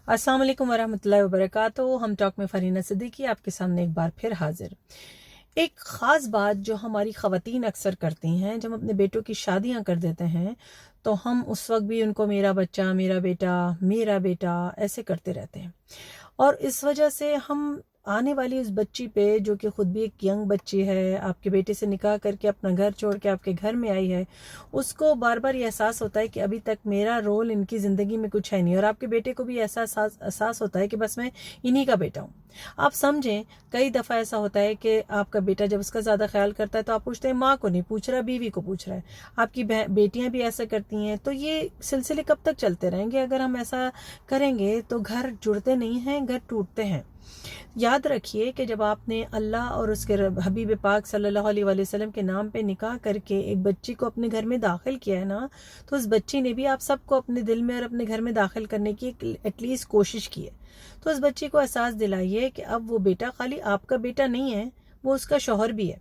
अस्सलाम वालेकुम वरहमतुल्लाहि वबरकातुहू। हम टॉक में फरीना सिद्दीकी आपके सामने एक बार फिर हाजिर। एक ख़ास बात जो हमारी ख़वातीन अक्सर करती हैं, जब अपने बेटों की शादियां कर देते हैं तो हम उस वक्त भी उनको मेरा बच्चा, मेरा बेटा ऐसे करते रहते हैं। और इस वजह से हम आने वाली उस बच्ची पे, जो कि ख़ुद भी एक यंग बच्ची है, आपके बेटे से निकाह करके अपना घर छोड़ के आपके घर में आई है, उसको बार बार ये एहसास होता है कि अभी तक मेरा रोल इनकी ज़िंदगी में कुछ है नहीं। और आपके बेटे को भी ऐसा एहसास होता है कि बस मैं इन्हीं का बेटा हूँ। आप समझें, कई दफ़ा ऐसा होता है कि आपका बेटा जब उसका ज़्यादा ख्याल करता है तो आप पूछते हैं, माँ को नहीं पूछ रहा, बीवी को पूछ रहा है। आपकी बेटियां भी ऐसा करती हैं। तो ये सिलसिले कब तक चलते रहेंगे? अगर हम ऐसा करेंगे तो घर जुड़ते नहीं हैं, घर टूटते हैं। याद रखिए कि जब आपने अल्लाह और उसके हबीब पाक सल्लल्लाहु अलैहि वसल्लम के नाम पे निकाह करके एक बच्ची को अपने घर में दाखिल किया है ना, तो उस बच्ची ने भी आप सबको अपने दिल में और अपने घर में दाखिल करने की एटलीस्ट कोशिश की है। तो उस बच्ची को एहसास दिलाइए कि अब वो बेटा खाली आपका बेटा नहीं है, वो उसका शौहर भी है।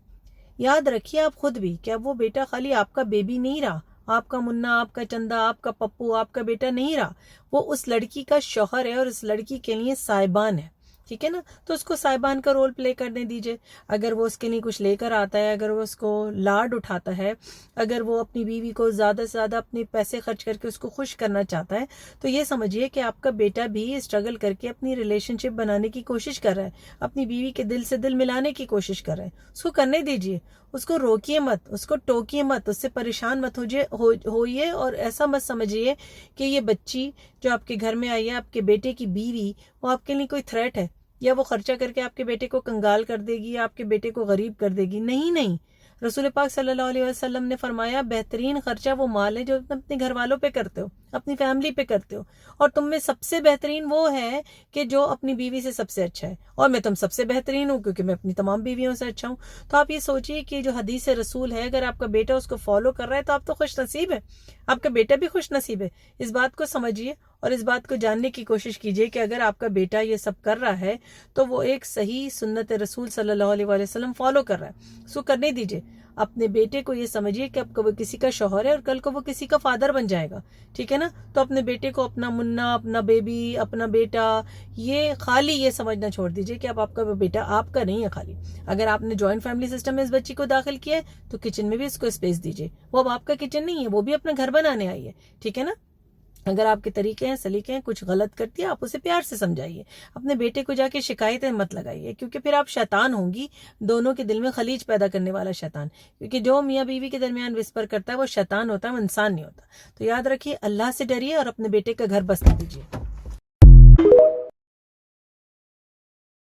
याद रखिए आप खुद भी कि अब वो बेटा खाली आपका बेबी नहीं रहा, आपका मुन्ना, आपका चंदा, आपका पप्पू, आपका बेटा नहीं रहा। वो उस लड़की का शौहर है और उस लड़की के लिए साहिबान है। ठीक है ना? तो उसको साहिबान का रोल प्ले करने दीजिए। अगर वो उसके लिए कुछ लेकर आता है, अगर वो उसको लाड उठाता है, अगर वो अपनी बीवी को ज़्यादा से ज़्यादा अपने पैसे खर्च करके उसको खुश करना चाहता है, तो ये समझिए कि आपका बेटा भी स्ट्रगल करके अपनी रिलेशनशिप बनाने की कोशिश कर रहा है, अपनी बीवी के दिल से दिल मिलाने की कोशिश कर रहा है। उसको करने दीजिए, उसको रोकिए मत, उसको टोकिए मत, उससे परेशान मत होइए और ऐसा मत समझिए कि ये बच्ची जो आपके घर में आई है, आपके बेटे की बीवी, वो आपके लिए कोई थ्रेट है या वो खर्चा करके आपके बेटे को कंगाल कर देगी या आपके बेटे को गरीब कर देगी। नहीं नहीं, रसूल पाक सल्लल्लाहु अलैहि वसल्लम ने फरमाया, बेहतरीन खर्चा वो माल है जो तुम अपने घर वालों पे करते हो, अपनी फैमिली पे करते हो। और तुम में सबसे बेहतरीन वो है कि जो अपनी बीवी से सबसे अच्छा है। और मैं तुम सबसे बेहतरीन हूँ क्योंकि मैं अपनी तमाम बीवियों से अच्छा हूँ। तो आप ये सोचिए कि जो हदीस रसूल है, अगर आपका बेटा उसको फॉलो कर रहा है तो आप तो खुश नसीब है, आपका बेटा भी खुश नसीब है। इस बात को समझिए और इस बात को जानने की कोशिश कीजिए कि अगर आपका बेटा ये सब कर रहा है तो वो एक सही सुन्नत रसूल सल्लल्लाहु अलैहि वसल्लम फॉलो कर रहा है। उसको करने दीजिए। अपने बेटे को ये समझिए कि अब वो किसी का शौहर है और कल को वो किसी का फादर बन जाएगा। ठीक है ना? तो अपने बेटे को अपना मुन्ना, अपना बेबी, अपना बेटा, ये खाली ये समझना छोड़ दीजिए कि अब आपका बेटा आपका नहीं है खाली। अगर आपने जॉइंट फैमिली सिस्टम में इस बच्ची को दाखिल किया है तो किचन में भी इसको स्पेस दीजिए। वो अब आपका किचन नहीं है, वो भी अपना घर बनाने आई है। ठीक है ना? अगर आपके तरीके हैं, सलीके हैं, कुछ गलत करती है, आप उसे प्यार से समझाइए। अपने बेटे को जाके शिकायतें मत लगाइए, क्योंकि फिर आप शैतान होंगी, दोनों के दिल में खलीज पैदा करने वाला शैतान। क्योंकि जो मियाँ बीवी के दरमियान विस्पर करता है वो शैतान होता है, वो इंसान नहीं होता। तो याद रखिए, अल्लाह से डरिए और अपने बेटे का घर बसने दीजिए।